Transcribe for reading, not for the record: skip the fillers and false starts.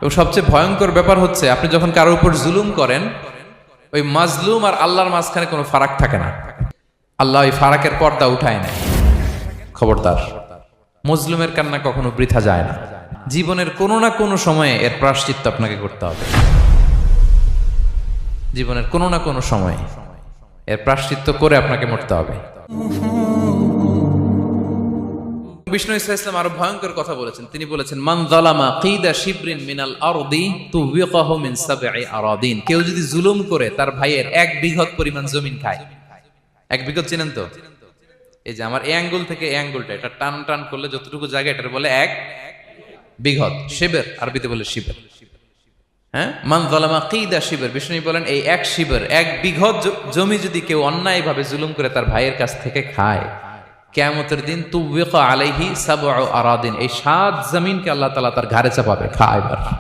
এবং সবচেয়ে ভয়ঙ্কর ব্যাপার হচ্ছে আপনি যখন কারোর উপর জুলুম করেন, ওই মাজলুম আর আল্লাহর মাঝখানে কোনো ফারাক থাকে না। আল্লাহ ওই ফারাকের পর্দা উঠায় নেয়। খবরদার, মজলুমের কান্না কখনো বৃথা যায় না। জীবনের কোনো না কোনো সময়ে এর প্রায়শ্চিত্ত আপনাকে করতে হবে। জীবনের কোনো না কোনো সময়ে এর প্রায়শ্চিত্ত করে আপনাকে মরতে হবে। বিষ্ণু ইসলাম আরো ভয়ঙ্কর কথা বলেছেন। তিনি বলেছেন, মান যালামা কিদা শিবরিন মিনাল আরদি তুবিকাহু মিন সাবঈ আরাদিন। কেউ যদি জুলুম করে তার ভাইয়ের 1 বিঘত পরিমাণ জমিন খায়। 1 বিঘত চিনেন তো? এই যে আমার এই আঙ্গুল থেকে এই আঙ্গুলটা, এটা টান টান করলে যতটুকু জায়গা, এটার বলে 1 বিঘত। শিবের আরবিতে বলে শিবের। হ্যাঁ, মান যালামা কিদা শিবর। বিষ্ণু বলেন এই 1 শিবর, 1 বিঘত জমি যদি কেউ অন্যায়ভাবে জুলুম করে তার ভাইয়ের কাছ থেকে খায়, কিয়ামতের দিন তুবিকা আলাইহি সাবউ আরাদিন, এই 7 জমিনকে আল্লাহ তাআলা তার ঘাড়ে চাপাবে, খা এবার।